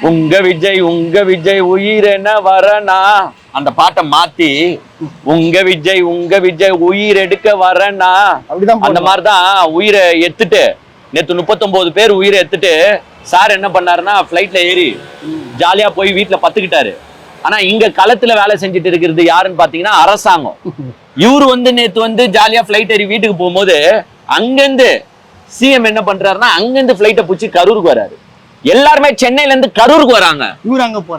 உங்க விஜய் உயிர் என்ன வரனா அந்த பாட்டை மாத்தி உங்க விஜய் உயிர் எடுக்க வரனா அந்த மாதிரிதான் உயிரை எடுத்துட்டு நேத்து 39 பேர் உயிரை எடுத்துட்டு சார் என்ன பண்ணாருன்னா பிளைட்ல ஏறி ஜாலியா போய் வீட்டுல பத்துக்கிட்டாரு. ஆனா இங்க களத்துல வேலை செஞ்சுட்டு இருக்கிறது யாருன்னு பாத்தீங்கன்னா அரசாங்கம். இவரு நேத்து ஜாலியா பிளைட் ஏறி வீட்டுக்கு போகும்போது அங்கிருந்து சிஎம் என்ன பண்றாருன்னா அங்கிருந்து பிளைட்டை பிடிச்சி கரூருக்கு வராரு. எல்லாருமே சென்னையில இருந்து கரூருக்கு வராங்க.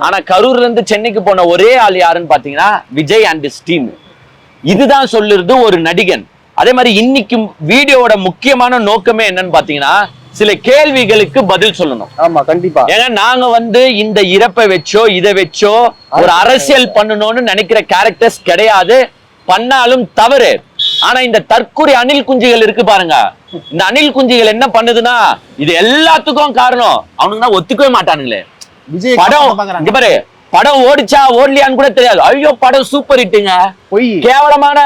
ஆனா கரூர்ல இருந்து சென்னைக்கு போன ஒரே ஆள் யாருன்னு பாத்தீங்கன்னா விஜய் அண்ட் டீம். இதுதான் சொல்லுறது ஒரு நடிகன். அதே மாதிரி இன்னைக்கு வீடியோவோட முக்கியமான நோக்கமே என்னன்னு பாத்தீங்கன்னா சில கேள்விகளுக்கு பதில் சொல்லணும். ஆமா கண்டிப்பா. ஏன்னா நாங்க இந்த இறப்பை வச்சோ இதை வச்சோ ஒரு அரசியல் பண்ணணும்னு நினைக்கிற கேரக்டர்ஸ் கிடையாது. பண்ணாலும் தவறு. ஆனா இந்த தற்கொலை அணில் குஞ்சுகள் இருக்கு பாருங்க, இந்த அணில் குஞ்சுகள் என்ன பண்ணுதுன்னா இது எல்லாத்துக்கும் காரணம் அவனுக்கு ஒத்துக்கவே மாட்டானுங்களே. படம் பாரு, படம் ஓடிச்சா ஓடலையான்னு கூட தெரியாது. ஐயோ படம் சூப்பர் ஹிட்டுங்க, கேவலமான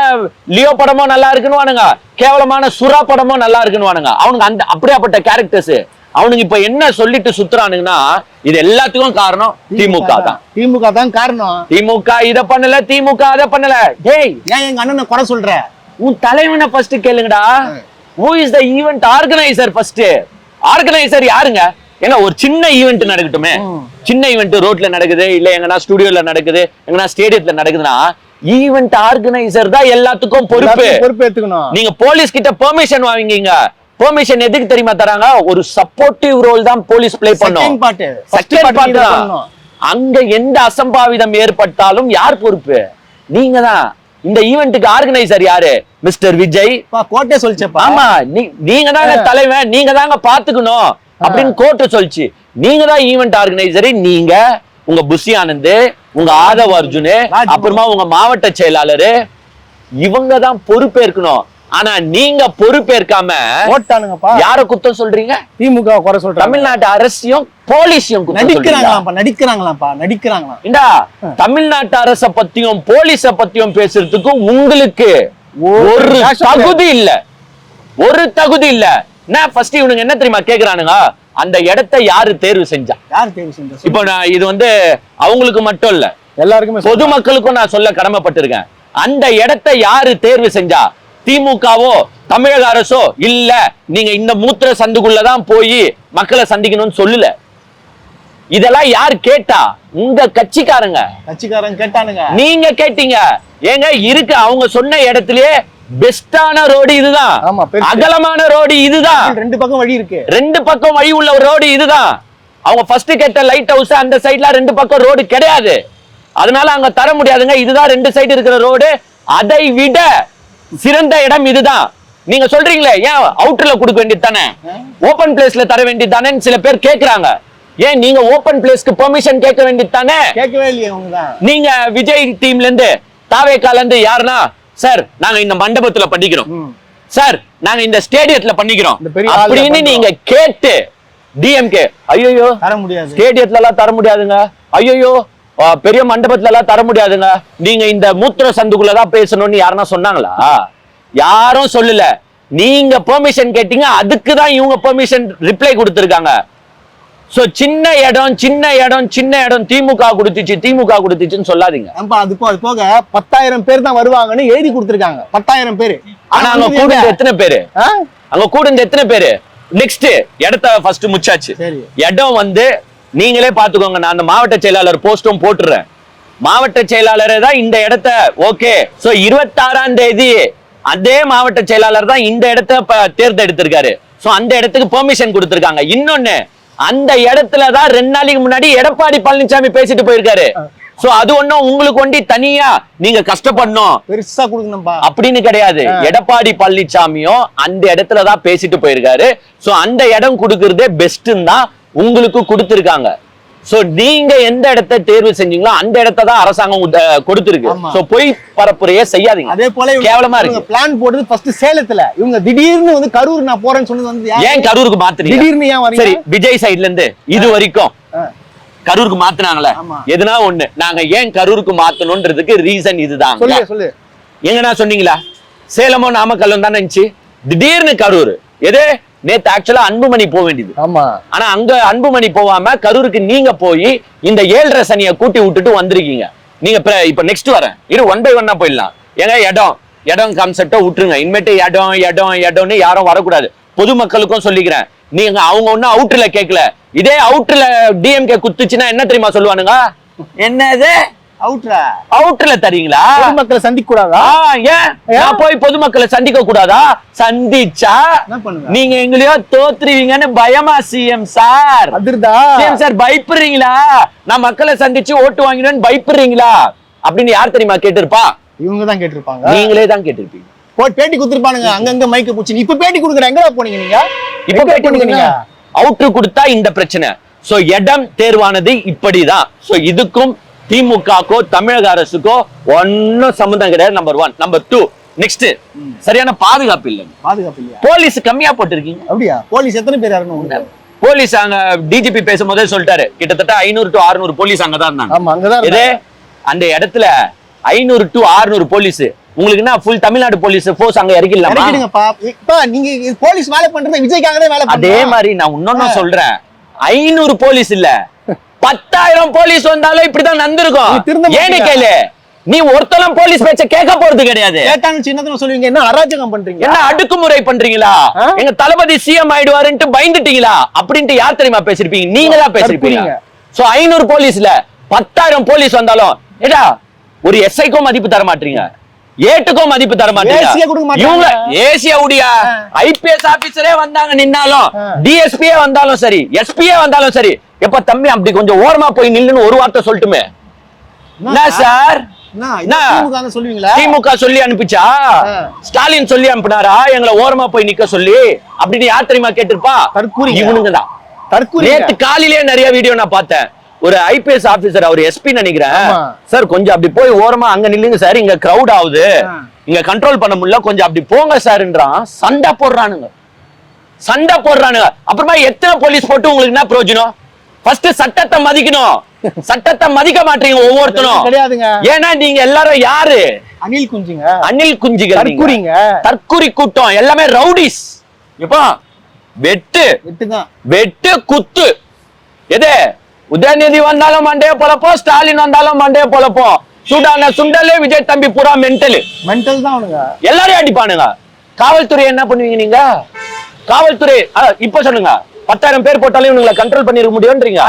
லியோ படமும் நல்லா இருக்குன்னு, கேவலமான சுறா படமும் நல்லா இருக்குன்னு அவனுக்கு அந்த அப்படியாப்பட்ட கேரக்டர்ஸ். அவனுக்கு இப்ப என்ன சொல்லிட்டு சுத்துறானுங்கன்னா இது எல்லாத்துக்கும் காரணம் திமுக தான். திமுக தான் காரணம். திமுக இதை பண்ணல, திமுக அதை பண்ணல. டேய் ஏன் எங்க அண்ணனை குறை சொல்ற? உன் தலைவனை ஃபர்ஸ்ட் கேளுங்கடா. who is the event organizer first? Organizer யாருங்க? ஏங்க ஒரு சின்ன ஈவென்ட் நடக்கட்டுமே, சின்ன ஈவென்ட் ரோட்ல நடக்குது இல்ல எங்கன்னா ஸ்டுடியோல நடக்குது எங்கன்னா ஸ்டேடியத்துல நடக்குதுன்னா ஈவென்ட் ஆர்கனைசர் தான் எல்லாத்துக்கும் பொறுப்பு எடுத்துக்கணும். நீங்க போலீஸ் கிட்ட பெர்மிஷன் வாங்குவீங்க. பெர்மிஷன் எதுக்கு தெரியுமா தராங்க? ஒரு சப்போர்ட்டிவ் ரோல் தான் போலீஸ் ப்ளே பண்ணும். செகண்ட் பார்ட் தான். அங்க எந்த அசம்பாவிதம் ஏற்பட்டாலும் யார் பொறுப்பு? நீங்க தான். இந்த ஈவென்ட்டுக்கு ஆர்கனைசர் யாரு? மிஸ்டர் விஜய். கோர்ட்டே சொல்லிச்சப்பா. ஆமா, நீங்க தாங்க தலைவன், நீங்க தாங்க பாத்துக்கணும் அப்படின்னு கோர்ட்டு சொல்லிச்சு. நீங்க தான் ஈவென்ட் ஆர்கனைசர். நீங்க உங்க புஷி ஆனந்த், உங்க ஆதவ் அர்ஜுன், அப்புறமா உங்க மாவட்ட செயலாளரு, இவங்க தான் பொறுப்பேற்கணும். ஆனா நீங்க பொறுப்பேற்காம யார குத்தம் சொல்றீங்க? திமுக குறை சொல்றீங்க. தமிழ்நாட்டு அரசியும் போலீஸையும் நடிக்கிறாங்களா? தமிழ்நாட்டு அரச பத்தியும் போலீஸ பத்தியும் பேசுறதுக்கு உங்களுக்கு ஒரு தகுதி இல்ல, ஒரு தகுதி இல்ல. நான் ஃபர்ஸ்ட் இவனுங்க என்ன தெரியுமா கேக்குறானுங்க? அந்த இடத்தை யாரு தேர்வு செஞ்சா? இப்போ இது அவங்களுக்கு மட்டும் இல்ல, எல்லாருக்குமே பொதுமக்களுக்கும் நான் சொல்ல கடமைப்பட்டிருக்கேன். அந்த இடத்தை யாரு தேர்வு செஞ்சா? திமுகவோ தமிழக அரசோ இல்ல நீங்க இந்த மூத்திர சந்துக்குள்ளதான் போய் மக்களை சந்திக்கணும்னு சொல்லல. இதெல்லாம் யார் கேட்டா? உங்க கட்சிக்காரங்க கேட்டானுங்க, நீங்க கேட்டீங்க. ஏங்க இருக்கு அவங்க சொன்ன இடத்திலேயே பெஸ்டான ரோடு இதுதான், அகலமான ரோடு இதுதான், ரெண்டு பக்கம் வழி இருக்கு, ரெண்டு பக்கம் வழி உள்ள ரோடு இதுதான். அவங்க ஃபர்ஸ்ட் கேட்ட லைட் ஹவுஸ் அந்த சைடுல ரெண்டு பக்கம் ரோடு கிடையாது, அதனால அங்க தர முடியாதுங்க. இதுதான் ரெண்டு சைடு இருக்கிற ரோடு, அதை விட சிறந்த இடம் இதுதான். நீங்க சொல்றீங்களே ஏன் அவுட்டர்ல கொடுக்க வேண்டியது தானே, ஓபன் பிளேஸ்ல தர வேண்டியது தானே சில பேர் கேக்குறாங்க. ஏன் நீங்க ஓபன் பிளேஸ்க்கு பெர்மிஷன் கேட்க வேண்டியது தானே? கேட்கவே இல்லையே. நீங்க விஜய் டீம்ல இருந்து தாவேக்கால இருந்து யாருன்னா சார் நாங்க இந்த மண்டபத்துல பண்ணிக்கிறோம், சார் நாங்க இந்த ஸ்டேடியத்துல பண்ணிக்கிறோம் அப்படின்னு நீங்க கேட்டு டிஎம்கே ஐயோ தர முடியாது, ஸ்டேடியத்துல எல்லாம் தர முடியாதுங்க, ஐயோ பெரிய மண்டபத்துல எல்லாம் தர முடியாதுங்க, நீங்க இந்த மூத்திர சந்துக்குள்ளதான் பேசணும்னு யாருன்னா சொன்னாங்களா? யாரும் சொல்லல. நீங்க பெர்மிஷன் கேட்டீங்க, அதுக்குதான் இவங்க பெர்மிஷன் ரிப்ளை கொடுத்திருக்காங்க. சோ சின்ன இடம் சின்ன இடம் சின்ன இடம் திமுக கொடுத்துச்சுன்னு சொல்லாதீங்க. அது போக 10,000 பேர் தான் வருவாங்கன்னு எழுதி கொடுத்திருக்காங்க. 10,000 பேரு. ஆனா அங்க கூடுது எத்தனை பேரு? அங்க கூடுது எத்தனை பேரு? நெக்ஸ்ட் இடத்த ஃபர்ஸ்ட் முச்சாச்சு. இடம் நீங்களே பாத்துக்கோங்க. நான் அந்த மாவட்ட செயலாளர் போஸ்டும் போட்டுறேன். மாவட்ட செயலாளரே தான் இந்த இடத்த ஓகே. சோ 26ஆம் தேதி அதே மாவட்ட செயலாளர் தான் இந்த இடத்த தேர்ந்தெடுத்திருக்காரு. சோ அந்த இடத்துக்கு பெர்மிஷன் கொடுத்திருக்காங்க. இன்னொன்னு அந்த இடத்துலதான் 2 நாளைக்கு முன்னாடி எடப்பாடி பழனிசாமி பேசிட்டு போயிருக்காரு. சோ அது ஒண்ணும் உங்களுக்கு ஒண்டி தனியா நீங்க கஷ்டப்படணும் பெருசா கொடுக்கணும்பா அப்படின்னு கிடையாது. எடப்பாடி பழனிசாமியும் அந்த இடத்துலதான் பேசிட்டு போயிருக்காரு. சோ அந்த இடம் கொடுக்கறதே பெஸ்ட்ன்னு தான் உங்களுக்கு கொடுத்திருக்காங்க. சோ நீங்க எந்த இடத்தை தேர்வு செஞ்சீங்களோ அந்த இடத்தை தான் அரசாங்கம் கொடுத்திருக்கு. சோ போய் பரப்புரையே செய்யாதீங்க. அதே போல கேவலமா இருக்கு. பிளான் போடுறது ஃபர்ஸ்ட் சேலத்துல, இவங்க திடீர்னு கரூர் நான் போறேன்னு சொன்னது ஏன் கரூருக்கு மாத்துறீங்க? திடீர்னு ஏன் வரீங்க? சரி, விஜய் சைடுல இருந்து இது வரைக்கும் கரூருக்கு மாத்துனாங்களே, எதுனா ஒண்ணு நாங்க ஏன் கரூருக்கு மாத்தணும்ன்றதுக்கு ரீசன் இதுதான். சொல்லு எங்கன்னா சொன்னீங்களா? சேலமோ நாமக்கல்லும் தானே இருந்துச்சு, திடீர்னு கரூர் எது நேத்து ஆக்சுவலா அன்புமணி போக வேண்டியது. ஆமா. ஆனா அங்க அன்புமணி போகாம கரூருக்கு நீங்க போய் இந்த 7.5 சனியை கூட்டி விட்டுட்டு வந்திருக்கீங்க. நீங்க இப்ப நெக்ஸ்ட் வரேன் இரு, 1 by 1 போயிடலாம். ஏங்க இடம் கான்செப்டை விட்டுருங்க. இனிமேட்டு இடம்னு யாரும் வரக்கூடாது. பொதுமக்களுக்கும் சொல்லிக்கிறேன். நீங்க அவங்க ஒன்னும் அவுட்டர்ல கேட்கல. இதே அவுட்டர்ல டிஎம்கே குத்துச்சுன்னா என்ன தெரியுமா சொல்லுவானுங்க? என்னது அவுட்டர்ல தரீங்களா? பொதுமக்களை சந்திக்க கூடாதா? ஏன் நான் போய் பொதுமக்களை சந்திக்க கூடாதா? சந்திச்சா நீங்க எங்களையோ தோத்துருவீங்கன்னு பயமா சிஎம் சார்? அதிர்தா சிஎம் சார் பயப்படுறீங்களா? நான் மக்களை சந்திச்சு ஓட்டு வாங்கினேன்னு பயப்படுறீங்களா அப்படின்னு யார் தெரியுமா கேட்டிருப்பா? இவங்க தான் கேட்டிருப்பாங்க. நீங்களே தான் கேட்டிருப்பீங்க. பேட்டி கொடுத்துருப்பானுங்க. அங்கங்க மைக்க பூச்சி இப்ப பேட்டி கொடுக்குற எங்க போனீங்க நீங்க? இப்ப பேட்டி கொடுக்குறீங்க. அவுட்டர் கொடுத்தா இந்த பிரச்சனை. சோ இடம் தேர்வானது இப்படிதான். சோ இதுக்கும் திமுகக்கோ தமிழக அரசுக்கோ ஒன்னும் சம்பந்தம் கிடையாது. நம்பர் 1. நம்பர் 2, நெக்ஸ்ட் சரியான பாதுகாப்பு இல்ல. போலீஸ் கம்மியா போட்டிருக்கீங்க. அப்படியா? போலீஸ் எத்தனை பேர் இறங்கணும்? போலீஸ் அங்க டிஜிபி பேசும்போதே சொல்லிட்டாரு, கிட்டத்தட்ட 500 to 600 போலீஸ் அங்கதான் இருந்தாங்க. ஆமா, அங்கதான். இதே அந்த இடத்துல 500 to 600 போலீஸ். உங்களுக்கு என்ன ஃபுல் தமிழ்நாடு போலீஸ் ஃபோர்ஸ் அங்க இறக்கிடலாமா? நீங்க போலீஸ் வேலை பண்றது விஜய்க்காக தான் வேலை பண்றீங்க. அதே மாதிரி நான் இன்னொன்னு சொல்றேன். 500 போலீஸ் இல்ல, 10,000 போலீஸ் வந்தாலும் இப்படிதான் நடந்திருக்கும். ஏன்னு கேளு, நீ ஒருத்தரும் போலீஸ் பேச்ச கேட்க போறது கிடையாது. கேட்டாங்க சின்னதுல சொல்லுவீங்க என்ன அராஜகம் பண்றீங்க, என்ன அடக்குமுறை பண்றீங்களா, எங்க தளபதி சிஎம் ஆயிடுவாருன்னு பயந்துட்டீங்களா அப்படின்ட்டு யார் தெரியுமா பேசிருப்பீங்க? நீங்க தான் பேசிருப்பீங்க. சோ 500 போலீஸ்ல 10,000 போலீஸ் வந்தாலும் ஏடா ஒரு எஸ்ஐக்கும் மதிப்பு தர மாட்டீங்க, ஏட்டுக்கும் மதிப்பு தர மாட்டீங்க. இவங்க ஏசியா உடியா ஐபிஎஸ் ஆபீசரே வந்தாங்க நின்னாலும், டிஎஸ்பியே வந்தாலும் சரி, எஸ்பியே வந்தாலும் சரி, எப்ப தம்பி அப்படி கொஞ்சம் ஓரமா போய் நில்லுன்னு ஒரு வார்த்தை சொல்லட்டுமே. என்ன சார் திமுக சொல்லி அனுப்பிச்சா? ஸ்டாலின் சொல்லி அனுப்பினாரா எங்களை ஓரமா போய் நிக்க சொல்லி? அப்படின்னு யார் தெரியுமா கேட்டிருப்பா? இவனுங்கதான். நேத்து காலையிலேயே நிறைய வீடியோ நான் பார்த்தேன். ஒரு ஐபிஎஸ் ஆபீசர், அவர் எஸ்பி நினைக்கிறேன், சார் கொஞ்சம் அப்படி போய் ஓரமா அங்க நில்லுங்க சார், இங்க கிரௌட் ஆகுது, இங்க கண்ட்ரோல் பண்ண முடியல, கொஞ்சம் அப்படி போங்க சார்ன்றான். சண்டை போடுறானுங்க. அப்புறமா எத்தனை போலீஸ் போட்டு உங்களுக்கு என்ன பிரயோஜனம்? ஃபர்ஸ்ட் சட்டத்தை மதிக்கணும். சட்டத்தை மதிக்க மாட்டீங்க ஒவ்வொருத்தரும். ஏன்னா நீங்க எல்லாரும் யாரு? அணில் குஞ்சுங்க, தற்குறி கூட்டம், எல்லாமே ரவுடிஸ். இப்போ வெட்டு குத்து. எது உதயநிதி வந்தாலும் மண்டைய பொழப்போம், ஸ்டாலின் வந்தாலும் மண்டைய பொழப்போம். சூடான சுண்டலே விஜய் தம்பி பூரா மென்டல் தான். எல்லாரையும் அடிப்பானுங்க. காவல்துறை என்ன பண்ணுவீங்க நீங்க? காவல்துறை இப்ப சொல்லுங்க, 10,000 பேர் போட்டாலும் இவங்களை கண்ட்ரோல் பண்ணிருக்க முடியும்ன்றீங்க?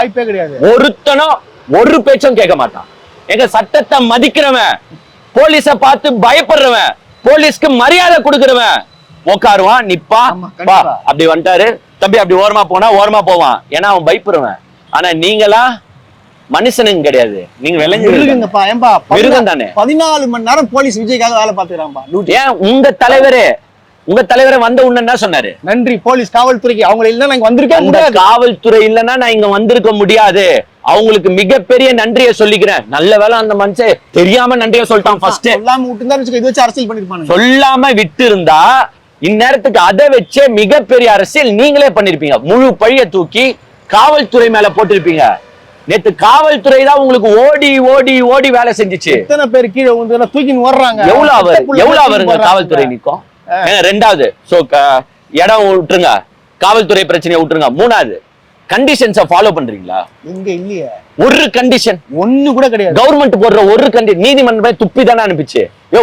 ஒருத்தனும் ஒரு பேச்சும் கேட்க மாட்டான். எங்க சட்டத்தை மதிக்கிறவன், போலீஸ பார்த்து பயப்படுறவன், போலீஸ்க்கு மரியாதை கொடுக்கிறவன் உட்காருவான், நிப்பான். அப்படி வந்துட்டாரு தம்பி, அப்படி ஓரமா போனா ஓரமா போவான். ஏன்னா அவன் பயப்படுறவன். ஆனா நீங்களா மனுஷனுங்க கிடையாது, நீங்க மிருகம் தானே. 14 மணி நேரம் போலீஸ் விஜய்க்காக வேலை பார்த்துக்கிறாங்க. ஏன் உங்க தலைவரை வந்த உடனே என்ன சொன்னாரு? நன்றி போலீஸ் காவல்துறைக்கு, அவங்க இல்லன்னா நான் வந்திருக்கேன் முடியாது. காவல்துறை இல்லன்னா நான் இங்க வந்திருக்க முடியாது. அவங்களுக்கு மிகப்பெரிய நன்றியை சொல்லிக்கிறேன். நல்ல வேலை அந்த மனுஷன் தெரியாம நன்றியை சொல்லிட்டான். ஃபர்ஸ்ட் சொல்லாம விட்டு இது வச்சு அரசியல் பண்ணிருப்பாங்க. சொல்லாம விட்டு இருந்தா இந்நேரத்துக்கு அதை வச்சே மிகப்பெரிய அரசியல் நீங்களே பண்ணிருப்பீங்க. முழு பழிய தூக்கி காவல்துறை மேல போட்டிருப்பீங்க. நேத்து காவல்துறை தான் உங்களுக்கு ஓடி ஓடி ஓடி வேலை செஞ்சுச்சு. எத்தனை பேர் கீழே தூக்கி ஓடுறாங்க. எவ்வளவு வருங்க காவல்துறை நிக்கும்? ரெண்டாவது இடம் விட்டுருங்க, காவல்துறை பிரச்சனையை விட்டுருங்க. மூணாவது கண்டிஷன்ஸை ஃபாலோ பண்றீங்களா? இங்க இல்லையே ஒரு கண்டிஷன் ஒண்ணு கூட கிடையாது. கவர்மெண்ட் போடுற ஒரு கண்டிஷன் நீதிமன்றமே துப்பி தானே அனுப்பிச்சு.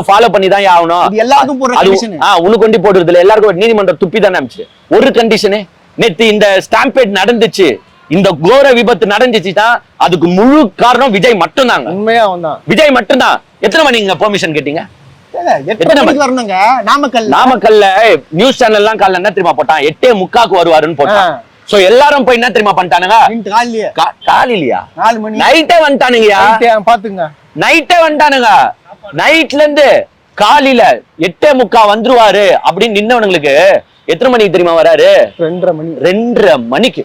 ஃபாலோ பண்ணி தான் ஆகணும். எல்லாருக்கும் போடுற கண்டிஷன் உனக்கு கொண்டு போடுறது இல்ல, எல்லாருக்கும் நீதிமன்றம் துப்பி தானே அனுப்பிச்சு. ஒரு கண்டிஷனே நேத்து இந்த ஸ்டாம்பேட் நடந்துச்சு, இந்த கோர விபத்து நடந்துச்சுன்னா அதுக்கு முழு காரணம் விஜய் மட்டும் தாங்க. உண்மையா விஜய் மட்டும் தான். எத்தனை மணிங்க பெர்மிஷன் கேட்டீங்க? நாமக்கல்ல நியூஸ் சேனல் எல்லாம் காலைல என்ன தெரியுமா போட்டான்? 8:45 வருவாருன்னு போட்டான். சோ எல்லாரும் போய் என்ன தெரியுமா பண்ணிட்டானுங்க? காலையிலயா 4 மணி நைட்டே வந்துட்டானுங்கயா. பாத்துங்க, நைட்டே வந்துட்டானுங்க. நைட்ல இருந்து காலையில 8:45 வந்துருவாரு அப்படின்னு நின்னவனுங்களுக்கு எத்தனை மணிக்கு தெரியுமா வராரு? 2:30 மணிக்கு.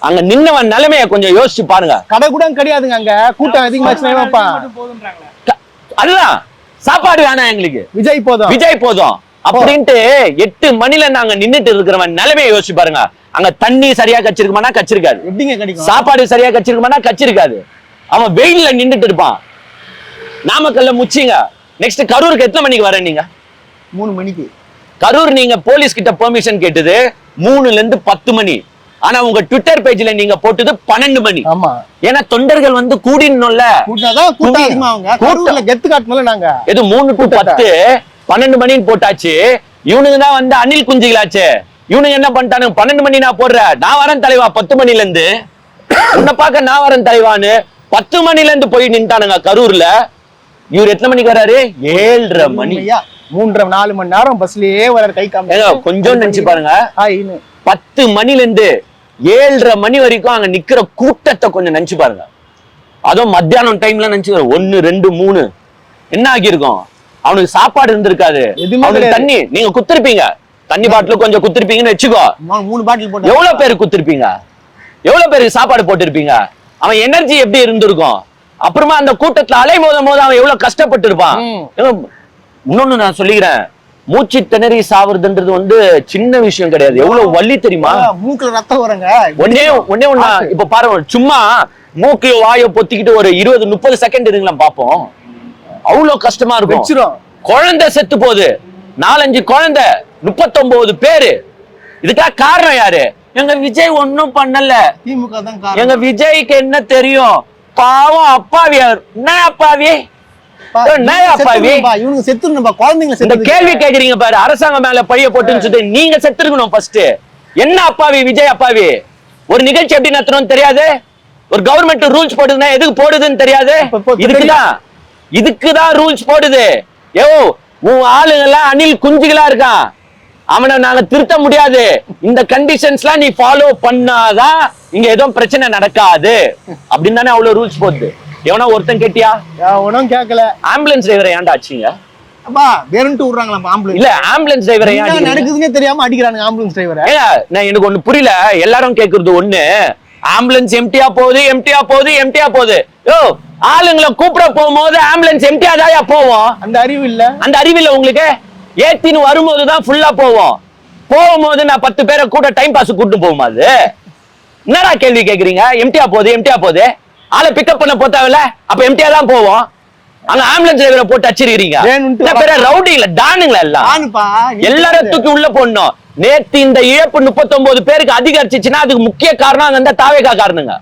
அங்க நின்னவன் நிலைமைய கொஞ்சம் யோசிச்சு பாருங்க. கடை கூட கிடையாதுங்க, அங்க கூட்டம் அதிகமாச்சுன்னா அதுதான் சாப்பாடு வேணாம் எங்களுக்கு, விஜய் போதும் அப்படின்ட்டு 8 மணில நாங்க நின்னுட்டு இருக்கிறவன் நிலைமையை யோசிச்சு பாருங்க. அங்க தண்ணி சரியா கச்சிருக்குமானா கச்சிருக்காது, சாப்பாடு சரியா கச்சிருக்குமானா கச்சிருக்காது. அவன் வெயில்ல நின்னுட்டு இருப்பான். நாமக்கல்ல முச்சிங்க. நெக்ஸ்ட் கரூருக்கு எத்தனை மணிக்கு வர நீங்க? 3 மணிக்கு. கரூர் நீங்க போலீஸ் கிட்ட பெர்மிஷன் கேட்டது 3ல இருந்து 10 மணி. ஆனா உங்க ட்விட்டர் பேஜ்ல நீங்க போட்டது 12 மணி. ஆமா, ஏன்னா தொண்டர்கள் வந்து கூடினோம்ல, கூட்டம் அதிகமா அவங்க கரூர்ல கெத்து காட்டணும்ல. நாங்க எது 3 to 10 12 மணின்னு போட்டாச்சு. இவனுங்க தான் வந்து அணில் குஞ்சுகளாச்சு. இவனுங்க என்ன பண்ணிட்டானுங்க, 12 மணி நான் போடுறேன், நான் வரேன் தலைவா 10 மணில இருந்து, உன்னை பார்க்க நான் வரேன் தலைவான்னு 10 மணில இருந்து போய் நின்ட்டானுங்க கரூர்ல. இவர் எத்தனை மணிக்கு வராரு? 7:30 மணி. 3-4 மணி நேரம் பஸ்லயே வர கை காமி. கொஞ்சம் நினைச்சு பாருங்க, 10 மணில இருந்து 7:30 மணி வரைக்கும் அங்க நிக்கிற கூட்டத்தை கொஞ்சம் நினைச்சு பாருங்க. அதுவும் மத்தியானம் டைம்ல நினைச்சு 1, 2, 3 என்ன ஆகியிருக்கும். அவனுக்கு சாப்பாடு இருந்திருக்காது, அவனுக்கு தண்ணி நீங்க குத்திருப்பீங்க, தண்ணி பாட்டில் கொஞ்சம் குத்திருப்பீங்கன்னு வச்சுக்கோ. 3 பாட்டில் போட்டு எவ்வளவு பேருக்கு குத்திருப்பீங்க, எவ்வளவு பேருக்கு சாப்பாடு போட்டிருப்பீங்க. அவன் எனர்ஜி எப்படி இருந்திருக்கும். அப்புறமா அந்த கூட்டத்துல அலை மோதும் போது அவன் எவ்வளவு கஷ்டப்பட்டு இருப்பான். இன்னொன்னு நான் சொல்லிக்கிறேன், மூச்சு திணறி சாவுறதுன்றது வந்து சின்ன விஷயம் கிடையாது. எவ்வளவு வலி தெரியுமா, மூக்குல ரத்தம் வருங்க. ஒன்னே இப்ப பாருங்க, சும்மா மூக்கு வாயை பொத்திக்கிட்டு ஒரு 20-30 செகண்ட் இருங்களா பாப்போம். அவ்வளவு கஷ்டமா இருக்கும். குழந்தை செத்து போகுது, 4-5 குழந்தை, 39 பேரு. இதுக்காக காரணம் யாரு? எங்க விஜய் ஒன்னும் பண்ணல, திமுக தான் காரணம். எங்க விஜய்க்கு என்ன தெரியும், பாவம் அப்பாவி. என்ன அப்பாவி, இவனுங்க செத்துறணும்பா, குழந்தைங்க. இந்த கேள்வி கேக்குறீங்க பாரு, அரசாங்கம் மேல பழிய போட்டுன்னு சொல்லிட்டு நீங்க செத்துருக்கணும் ஃபர்ஸ்ட். என்ன அப்பாவி விஜய் அப்பாவி? ஒரு நிகழ்ச்சி எப்படி நடத்தணும்னு தெரியாது, ஒரு கவர்மெண்ட் ரூல்ஸ் போடுதுன்னா எதுக்கு போடுதுன்னு தெரியாது. இதுக்குதான் ரூல்ஸ் போடுது. உன் ஆளுங்க எல்லாம் அணில் குஞ்சுகளா இருக்கான், அவனை நாங்க திருத்த முடியாது. இந்த கண்டிஷன்ஸ் எல்லாம் நீ ஃபாலோ பண்ணாதான் இங்க எதுவும் பிரச்சனை நடக்காது அப்படின்னு தானே அவ்வளவு ரூல்ஸ் போடுது. எவனா ஒருத்தன் கேட்டியா? ஒன்னும் கேட்கல. ஆம்புலன்ஸ் டிரைவரை ஏன்டா ஆச்சுங்க? அப்பா வேறன்ட்டு விடுறாங்களா ஆம்புலன்ஸ்? இல்ல, ஆம்புலன்ஸ் டிரைவரை ஏன் நடக்குதுன்னே தெரியாம அடிக்கிறானுங்க ஆம்புலன்ஸ் டிரைவரை. நான் எனக்கு ஒண்ணு புரியல, எல்லாரும் கேக்குறது ஒண்ணு, ஆம்புலன்ஸ் எம்டியா போகுது, எம்டியா போகுது, எம்டியா போகுது. ஆளுங்களை கூப்பிட போகும்போது ஆம்புலன்ஸ் எம்டியா தான் போவோம். அந்த அறிவு இல்ல, அந்த அறிவு இல்ல உங்களுக்கு. ஏத்தின்னு வரும்போதுதான் ஃபுல்லா போவோம். போகும்போது நான் 10 பேரை கூட டைம் பாஸ் கூட்டு போகுமா? அது என்னடா கேள்வி கேக்குறீங்க? எம்டியா போகுது, எம்டியா போகுது, ஆளை பிக்கப் பண்ண போத்தாவில்ல, அப்ப எம்டியா தான் போவோம். அங்க ஆம்புலன்ஸ் டிரைவரை போட்டு அடிச்சிருக்கீங்க. ரவுடிங்களா டானுங்களா எல்லாம், எல்லாரும் தூக்கி உள்ள போடணும். நேத்து இந்த இழப்பு 39 பேருக்கு அதிகரிச்சுன்னா அதுக்கு முக்கிய காரணம் அந்த தாவேகா காரணங்க.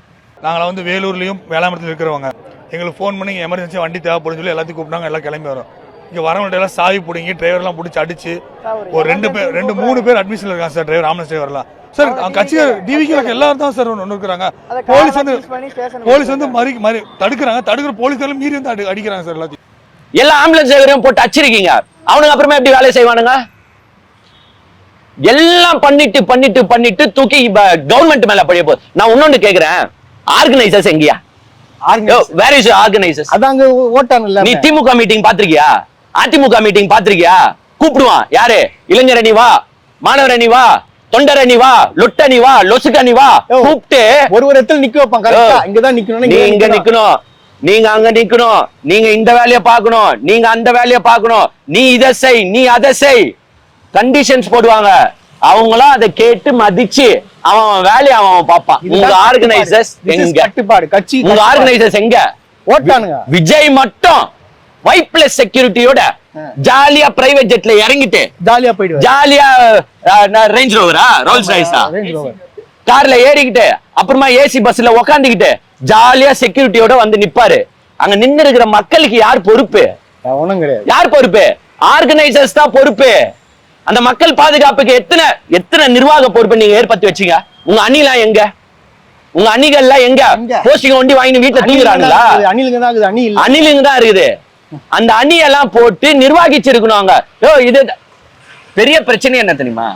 நாங்கள வந்து வேலூர்லயும் வேளாமரத்தில் இருக்கிறவங்க, எங்களுக்கு ஃபோன் பண்ணி எமர்ஜென்சி வண்டி தேவைப்படுன்னு சொல்லி எல்லாத்தையும் கூப்பிட்டாங்க. எல்லாம் கிளம்பி வரோம். இங்க வரவங்கள்ட்ட எல்லாம் சாவி பிடிங்கி டிரைவர்லாம் பிடிச்சி அடிச்சு ஒரு 2-3 பேர் அட்மிஷன்ல இருக்காங்க சார். டிரைவர் ஆம்புலன்ஸ் டிரைவர்லாம் சார் கட்சி டிவிக்கு எல்லாரும் தான் சார் ஒன்று இருக்கிறாங்க. போலீஸ் வந்து மறி தடுக்கிறாங்க. தடுக்கிற போலீஸ்காரங்களும் மீறி வந்து அடிக்கிறாங்க சார். எல்லாத்தையும் எல்லா ஆம்புலன்ஸ் டிரைவரையும் போட்டு அடிச்சிருக்கீங்க. அவனுக்கு அப்புறமா எப்படி வேலை செய்வானுங்க? எல்லாம் பண்ணிட்டு தூக்கி கவர்மெண்ட் மேல பழைய போகுது. நான் இன்னொன்னு கேக்குறேன், ஆர்கனைசர்ஸ் எங்கயா? வேற இஸ் ஆர்கனைசர்ஸ்? அதாங்க ஓட்டானுல. நீ திமுக மீட்டிங் பாத்திருக்கியா? அதிமுக மீட்டிங் பாத்திருக்கியா? கூப்பிடுவான் யாரு? இளைஞர் அணி வா, மாணவர் அணி வா, தொண்டர் அணி வா, லொட்ட அணி வா, லொசுக்கு அணி வா, கூப்பிட்டு ஒரு இடத்துல நிக்க வைப்பாங்க. கரெக்ட்டா இங்கதான் நிக்கணும், நீங்க நிக்கணும், நீங்க அங்க நிக்கணும், நீங்க இந்த வேலையை பார்க்கணும், நீங்க அந்த வேலையை பார்க்கணும், நீ இதை செய், நீ அதை செய், கண்டிஷன்ஸ் போடுவாங்க. அவங்களும் அதை கேட்டு மதிச்சு அவன் வேலையை அவன் பார்ப்பான். உங்க ஆர்கனைசர்ஸ் எங்க? கட்சி உங்க ஆர்கனைசர்ஸ் எங்க? ஓட்டானுங்க. விஜய் மட்டும் ஒயிட் பிளஸ் செக்யூரிட்டியோட ஜாலியா பிரைவேட் ஜெட்ல இறங்கிட்டு ஜாலியா போயிடுவாரு. ஜாலியா ரேஞ்ச் ரோவரா, ரோல்ஸ் ராய்ஸா கார்ல ஏறிக்கிட்டு அப்புறமா ஏசி பஸ்ல உக்காந்துக்கிட்டு ஜாலியா செக்யூரிட்டியோட வந்து நிப்பாரு. அங்க நின்னு இருக்கிற மக்களுக்கு யார் பொறுப்பு? ஒண்ணும் கிடையாது. யார் பொறுப்பு? ஆர்கனைசர்ஸ் தான் பொறுப்பு. அந்த மக்கள் பாதுகாப்புக்கு எத்தனை நிர்வாக பொறுப்பு நீங்க ஏற்படுத்தி வச்சீங்க? உங்க அணிலாம் எங்க? உங்க அணிகள்லாம் எங்க? போஸ்டிங் ஒண்டி வாங்கி வீட்டுல தூங்குறாங்களா? அணிலுங்க தான் இருக்குது. அந்த அணியெல்லாம் போட்டு நிர்வாகிச்சிருக்கணும். இது பெரிய பிரச்சனை என்ன தெரியுமா?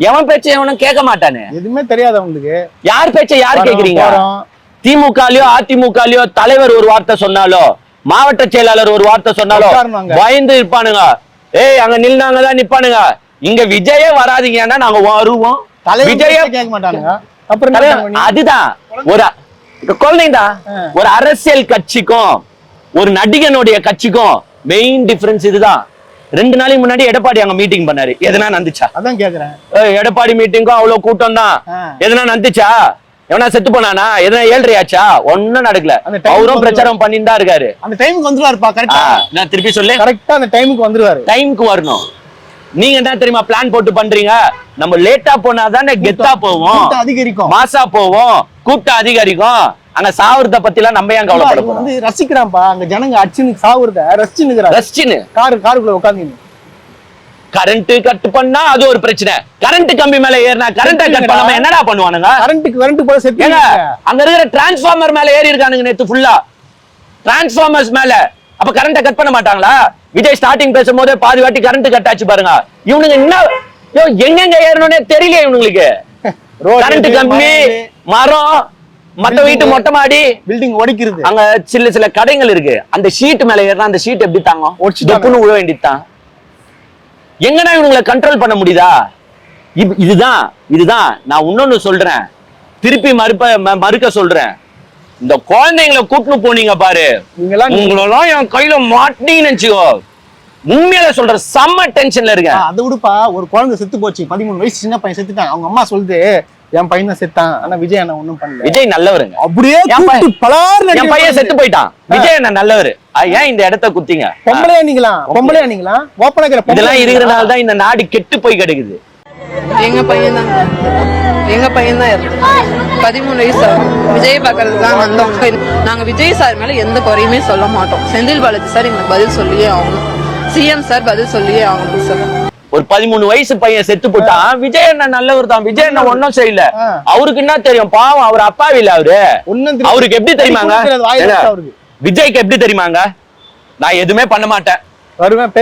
எவன் பேச்ச எவனும் கேட்க மாட்டானே. எதுவுமே தெரியாது அவங்களுக்கு. யார் பேச்ச யார் கேக்குறீங்க? திமுகலயோ அதிமுகலயோ தலைவர் ஒரு வார்த்தை சொன்னாலோ, மாவட்ட செயலாளர் ஒரு வார்த்தை சொன்னாலோ பயந்து இருப்பானுங்க. அங்க நின்னாங்கதான் நிப்பானுங்க. இங்க விஜயே வராதீங்கன்னா நாங்க வருவோம். விஜய கேட்க மாட்டானுங்க. அதுதான் ஒரு குழந்தைதான். ஒரு அரசியல் கட்சிக்கும் ஒரு நடிகனுடைய கட்சிக்கும் மெயின் டிஃபரன்ஸ் இதுதான். 2 நாளைக்கு முன்னாடி எடப்பாடி அங்க மீட்டிங் பண்ணாரு. எதனா நந்துச்சா? அதான் கேக்குறேன். எடப்பாடி மீட்டிங்கும் அவ்வளவு கூட்டம் தான். எதனா நந்துச்சா? எவனா செத்து போனானா? எதனா 7:30 ஆச்சா? ஒன்னும் நடக்கல. அவரும் பிரச்சாரம் பண்ணிட்டு தான் இருக்காரு. அந்த டைமுக்கு வந்துருவாருப்பா. கரெக்டா நான் திருப்பி சொல்லு. கரெக்டா அந்த டைமுக்கு வந்துருவாரு. டைமுக்கு வரணும். நீங்க என்ன தெரியுமா பிளான் போட்டு பண்றீங்க? நம்ம லேட்டா போனாதானே கெத்தா போவோம், அதிகரிக்கும், மாசா போவோம், கூட்டம் அதிகரிக்கும். அங்க சாவுறத பத்தி எல்லாம் நம்ம ஏன் கவலைப்பட? வந்து ரசிக்கிறான்ப்பா, அங்க ஜனங்க அடிச்சுன்னு சாவுறத ரசிச்சுன்னு காருக்குள்ள உட்காந்து. கரண்ட் கட் பண்ணா அது ஒரு பிரச்சனை, கரண்ட் கம்பி மேல ஏறினா கரண்ட் கட் பண்ணாம என்னடா பண்ணுவானுங்க? கரண்ட் போல செத்து அங்க இருக்கிற டிரான்ஸ்ஃபார்மர் மேல ஏறி இருக்கானுங்க நேத்து ஃபுல்லா, டிரான்ஸ்ஃபார்மர்ஸ் மேல. அப்ப கரண்ட கட் பண்ண மாட்டாங்களா? விஜய் ஸ்டார்டிங் பேசும்போது பாதி வாட்டி கரண்ட் கட் ஆச்சு பாருங்க. இவனுங்க என்ன எங்கெங்க ஏறணும்னே தெரியல இவனுங்களுக்கு. கரண்ட் கம்பி, மரம், மத்த வீட்டு மொட்டை மாடி, பில்டிங் ஒடிக்கிறது. அங்க சில கடைகள் இருக்கு, அந்த ஷீட் மேல ஏறினா அந்த ஷீட் எப்படி தாங்கும்? டப்புன்னு விழ வேண்டியதுதான். எங்கனா இவங்களை கண்ட்ரோல் பண்ண முடியுதா? இதுதான் நான் இன்னொன்னு சொல்றேன், திருப்பி மறுக்க சொல்றேன். இந்த குழந்தைங்களை கூட்டிட்டு போனீங்க பாரு, உங்களெல்லாம் என் கையில மாட்டீங்கன்னு நினைச்சுக்கோ, உண்மையில சொல்ற செம்ம டென்ஷன்ல இருக்கேன். அதை விடுப்பா, ஒரு குழந்தை செத்து போச்சு, 13 வயசு சின்ன பையன் செத்துட்டான். அவங்க அம்மா சொல்லுது என் பையன் தான் செத்தான், ஆனா விஜய் அண்ணா ஒண்ணும் பண்ணல. விஜய் நல்லவருங்க, அப்படியே என் பையன் செத்து போயிட்டான், விஜய் அண்ணா நல்லவரு. ஏன் இந்த இடத்த குத்திங்க? பொம்பளையா நீங்களா ஓப்பனா இதெல்லாம் இருக்கிறதுனால தான் இந்த நாடு கெட்டு போய் கிடக்குது. எங்க பையன் தான் 13 வயசு விஜய் பாக்குறதுக்கு தான் வந்தோம். நாங்க விஜய் சார் மேல எந்த குறையுமே சொல்ல மாட்டோம். செந்தில் பாலாஜி சார் எங்களுக்கு பதில் சொல்லியே ஆகணும், சிஎம் சார் பதில் சொல்லியே ஆகணும் சார். ஒரு 13 வயசு பையன் செத்து போட்டான், விஜய் அண்ணா நல்லவர் தான், விஜய் அண்ணா ஒன்னும் செய்யல. அவருக்கு என்ன தெரியும் பாவம், அவர் அப்பாவி இல்ல அவரு. அவருக்கு எப்படி தெரியுமாங்க? விஜய்க்கு எப்படி தெரியுமாங்க? நான் எதுவுமே பண்ண மாட்டேன், வருவேன்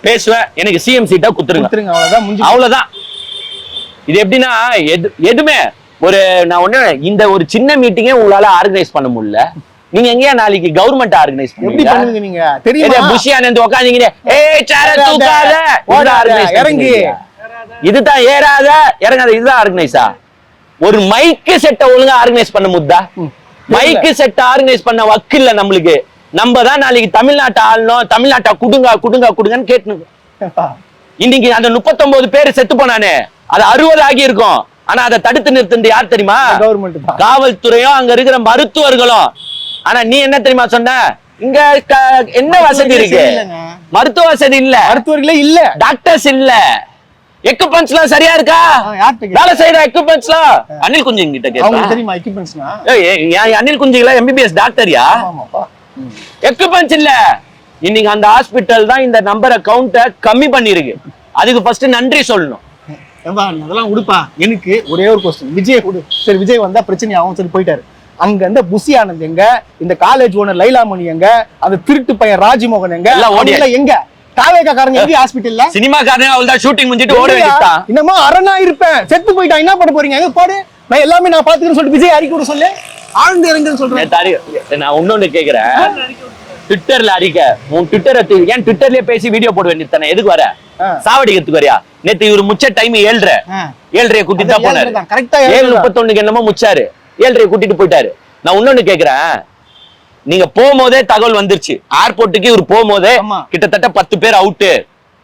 பேசுவேன், எனக்கு சிஎம் சீட்டா குத்துருங்க, அவ்வளவுதான். இது எப்படின்னா எதுவுமே நான் ஒண்ணு, இந்த ஒரு சின்ன மீட்டிங்கே உங்களால ஆர்கனைஸ் பண்ண முடியல, நீங்க எங்கயா நாளைக்கு கவர்மெண்ட் ஆர்கனைஸ் பண்ணுவீங்க? நீங்க தெரியுமா புஷி ஆனந்த் உட்கார்ந்தீங்க, ஏய் சேர தூக்காத இறங்கி, இதுதான் ஏறாத இறங்காத, இதுதான் ஆர்கனைஸா? ஒரு மைக்கு செட்டை ஒழுங்கா ஆர்கனைஸ் பண்ண முடியுதா? மைக்கு செட் ஆர்கனைஸ் பண்ண வக்கு இல்ல நம்மளுக்கு. நம்ம தான் நாளைக்கு தமிழ்நாட்டை ஆளணும், தமிழ்நாட்டை குடுங்கன்னு கேட்டு. இன்னைக்கு அந்த 39 பேர் செத்து போனானே, அது 60 ஆகி இருக்கும். ஆனா அதை தடுத்து நிறுத்துறது யார் தெரியுமா? கவர்மெண்ட், காவல்துறையும் அங்க இருக்கிற மருத்துவர்களும். ஆனா நீ என்ன தெரியுமா சொன்ன? இங்க என்ன வசதி இருக்கு? மருத்துவ வசதி இல்ல, மருத்துவர்களே இல்ல, டாக்டர்ஸ் இல்ல, எக்யூப்மெண்ட்ஸ் எல்லாம் சரியா இருக்கா? வேலை செய்யற எக்யூப்மெண்ட்ஸ் எல்லாம் அனில் குஞ்சிங் கிட்ட கேட்டா தெரியுமா? எக்யூப்மெண்ட்ஸ்னா அனில் குஞ்சிங்ல எம்பிபிஎஸ் டாக்டர்யா, எக்யூப்மெண்ட்ஸ் இல்ல. இன்னைக்கு அந்த ஹாஸ்பிட்டல் தான் இந்த நம்பரை கவுண்ட கம்மி பண்ணிருக்கு. அதுக்கு ஃபர்ஸ்ட் நன்றி சொல்லணும். அதெல்லாம் உடுப்பா. எனக்கு ஒரே ஒரு கொஸ்டின், விஜய் கொடு. சரி, விஜய் வந்தா பிரச்சனை ஆகும், சரி போயிட்டாரு. அங்க இந்த புஷி ஆனந்த் எங்க, இந்த காலேஜ் ஓனர் லைலாமணி எங்க, அந்த திருட்டு பையன் ராஜ்மோகன் எங்க, எங்க காவேக்காரங்க எங்க ஹாஸ்பிட்டல்ல? சினிமாக்காரங்க அவள்தான் ஷூட்டிங் முடிஞ்சிட்டு ஓட வேண்டியதான். இன்னமா அரணா இருப்பேன், செத்து போயிட்டா என்ன பண்ண போறீங்க? எங்க பாடு, நான் எல்லாமே நான் பாத்துக்கிறேன்னு சொல்லிட்டு விஜய் அறிக்கை விட சொல்லு, ஆழ்ந்து இறங்குன்னு சொல்றேன். நான் இன்னொன்னு கேக்குறேன், ட்விட்டர்ல அறிக்கை, உன் ட்விட்டரை ஏன் ட்விட்டர்லயே பேசி வீடியோ போட வேண்டியது தானே? எதுக்கு வர? சாவடிக்கிறதுக்கு வரியா? நேத்து இவரு முச்ச டைம் 7:30 கூட்டிட்டு தான் போனாரு. 7:31 என்னமோ முச்சாரு, 7:30 கூட்டிட்டு போயிட்டாரு. நான் இன்னொன்னு கேக்குறேன், நீங்க போகும்போதே தகவல் வந்துருச்சு, ஏர்போர்ட்டுக்கு இவர் போகும்போதே கிட்டத்தட்ட 10 பேர் அவுட்டு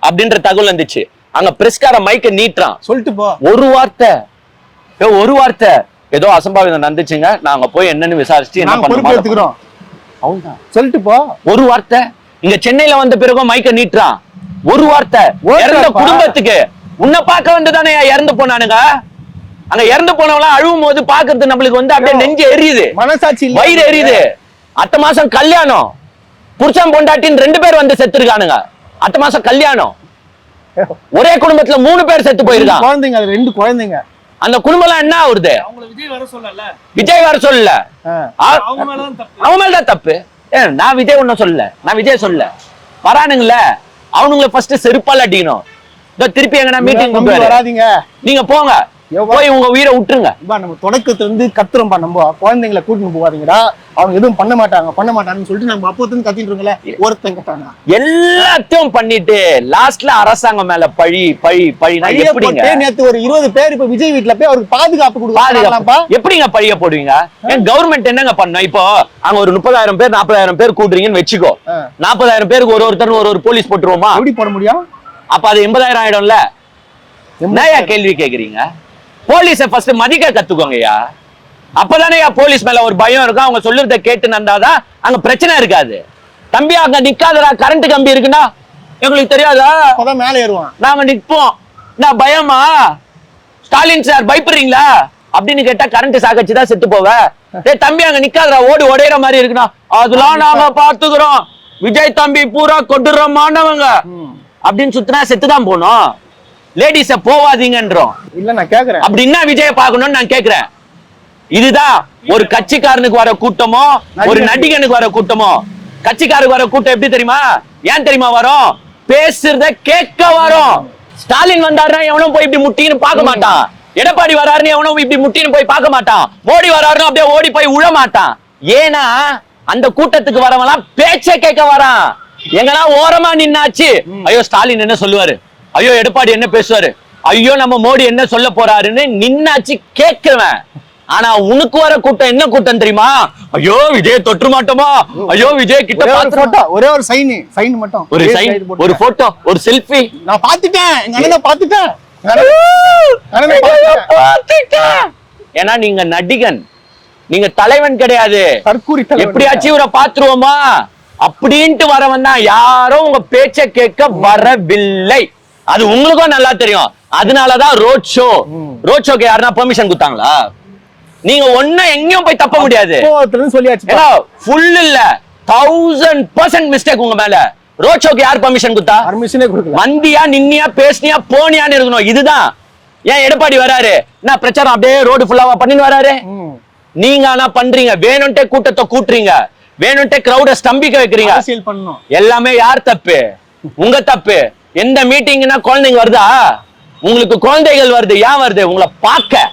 அப்படின்ற தகவல் வந்துச்சு. அங்க பிரஸ்கார மைக்க நீட்டுறான், சொல்லிட்டு போ. ஒரு வார்த்தை ஏதோ அசம்பாவிதம் நடந்துச்சுங்க, நாங்க போய் என்னன்னு விசாரிச்சு என்ன பண்ணுறோம் சொல்லிட்டு போ. ஒரு வார்த்தை. இங்க சென்னையில வந்த பிறகு மைக்க நீட்டுறான், ஒரு வார்த்தை. இறந்த குடும்பத்துக்கு உன்னை பார்க்க வந்துதானே இறந்து போனானுங்க. அங்க இறந்து போனவங்க அழுவும் போது பாக்குறது நம்மளுக்கு அப்படியே நெஞ்சு எரியுது, மனசாட்சி வயிறு எரியுது. அடுத்த மாசம் கல்யாணம், புருஷன் பொண்டாட்டின்னு 2 பேர் வந்து செத்து இருக்கானுங்க. அடுத்த மாசம் கல்யாணம், ஒரே குடும்பத்துல 3 பேர் செத்து போயிருக்காங்க, குழந்தைங்க, 2 குழந்தைங்க. அந்த குடும்பம் எல்லாம் என்ன ஆகுது? விஜய் வர சொல்லல, அவங்க மேலதான் தப்பு. நான் விஜய் ஒன்னும் சொல்லல, நான் விஜய் சொல்லல, வரானுங்கள அவனுங்களை ஃபர்ஸ்ட் செருப்பால் அடிக்கணும். திருப்பி எங்கன்னா மீட்டிங் வராதீங்க, நீங்க போங்க, போய் உங்க உயிரை விட்டுருங்க. நம்ம தொடக்கத்துல இருந்து கத்துறோம்பா, நம்ம குழந்தைங்களை கூட்டிட்டு போவாதீங்கடா, அவங்க எதுவும் பண்ண மாட்டாங்கன்னு சொல்லிட்டு நம்ம அப்போதுன்னு கத்திட்டு இருக்கோம்ல. ஒருத்தன் கேட்டாங்க, எல்லாத்தையும் பண்ணிட்டு லாஸ்ட்ல அரசாங்கம் மேல பழி. நேத்து ஒரு 20 பேர் இப்ப விஜய் வீட்டுல போய் அவருக்கு பாதுகாப்பு கொடுப்பாங்க. எப்படிங்க பழிய போடுவீங்க? ஏன் கவர்மெண்ட் என்னங்க பண்ணணும்? இப்போ அங்க ஒரு 30,000 பேர் 40,000 பேர் கூடுறீங்கன்னு வச்சுக்கோ, 40,000 பேருக்கு ஒருத்தர் ஒரு போலீஸ் போட்டுருவோமா? எப்படி போட முடியும்? அப்ப அது 80,000 ஆயிடும்ல. என்னையா கேள்வி கேக்குறீங்க? போலீஸை ஃபர்ஸ்ட் மதிக்க கத்துக்கோங்கய்யா, அப்பதானே போலீஸ் மேல ஒரு பயம் இருக்கும். அவங்க சொல்லுறத கேட்டு நந்தாதான் அங்க பிரச்சனை இருக்காது. தம்பி அங்க நிக்காதடா, கரண்ட் கம்பி இருக்குன்னா எங்களுக்கு தெரியாதா? அப்பதான் மேல ஏறுவான். நாங்க நிற்போம். நான் பயமா? ஸ்டாலின் சார் பயப்படுறீங்களா அப்படின்னு கேட்டா கரண்ட் சாக்கச்சுதான் செத்து போவ. தம்பி அங்க நிக்காதடா, ஓடி உடையிற மாதிரி இருக்குண்ணா. அதெல்லாம் நாங்க பாத்துக்கிறோம், விஜய் தம்பி பூரா கொடூரமானவங்க அப்படின்னு சுத்தினா செத்துதான் போனோம். லேடிஸ போவாதீங்கன்றோம். இல்ல நான் கேக்குறேன், அப்படின்னா விஜய பாக்கணும்னு நான் கேக்குறேன். இதுதான் ஒரு கட்சிக்காரனுக்கு வர கூட்டமோ ஒரு நடிகனுக்கு வர கூட்டமோ. கட்சிக்காரருக்கு வர கூட்டம் எப்படி தெரியுமா? ஏன் தெரியுமா வரும்? பேசுறத கேட்க வரும். ஸ்டாலின் வந்தாருன்னா எவனும் போய் இப்படி முட்டின்னு பார்க்க மாட்டான். எடப்பாடி வராருன்னு எவனும் இப்படி முட்டின்னு போய் பார்க்க மாட்டான். மோடி வராருன்னு அப்படியே ஓடி போய் உழ மாட்டான். ஏன்னா அந்த கூட்டத்துக்கு வரவெல்லாம் பேச்ச கேட்க வரான். எங்கன்னா ஓரமா நின்னாச்சு, ஐயோ ஸ்டாலின் என்ன சொல்லுவாரு, ஐயோ எடப்பாடி என்ன பேசுவாரு, ஐயோ நம்ம மோடி என்ன சொல்ல போறாருன்னு நின்னாச்சு கேட்கிறவன். ஆனா உனக்கு வர கூட்டம் என்ன கூட்டம் தெரியுமா? ஐயோ விஜய் தொற்று மாட்டோமா, ஐயோ விஜய் கிட்ட போட்டோ, ஒரே ஒரு சைன் மட்டும், ஒரு சைன், ஒரு போட்டோ, ஒரு செல்ஃபி. நான் பாத்துட்டேன், எங்க அண்ணனை பாத்துட்டேன். ஏன்னா நீங்க நடிகன், நீங்க தலைவன் கிடையாது. எப்படியாச்சும் இவரை பாத்துருவோமா அப்படின்ட்டு வரவன் தான். யாரும் உங்க பேச்ச கேட்க வரவில்லை. அது உங்களுக்கும் நல்லா தெரியும். அதனாலதான் ரோட் ஷோக்கு யாருன்னா பெர்மிஷன் கொடுத்தாங்களா? நீங்க ஒன்னும் எங்கேயும் போய் தப்ப முடியாது. ஃபுல் இல்ல 1000% மிஸ்டேக் உங்க மேல. ரோட் ஷோக்கு யார் பெர்மிஷன் கொடுத்தா? பர்மிஷனே கொடுக்கல. வந்தியா, நின்னியா, பேசினியா, போனியான்னு இருக்கணும். இதுதான். ஏன் எடப்பாடி வராரு, நான் பிரச்சாரம் அப்படியே ரோடு ஃபுல்லாவா பண்ணின்னு வராரு? நீங்க ஆனா பண்றீங்க, வேணும்ட்டே கூட்டத்தை கூட்டுறீங்க, வேணும்ட்டே கிரௌட ஸ்தம்பிக்க வைக்கிறீங்க. எல்லாமே யார் தப்பு? உங்க தப்பு. எந்த மீட்டிங்னா குழந்தைங்க வருதா? உங்களுக்கு குழந்தைகள் வருது. ஏன் வருது? உங்களை பார்க்க.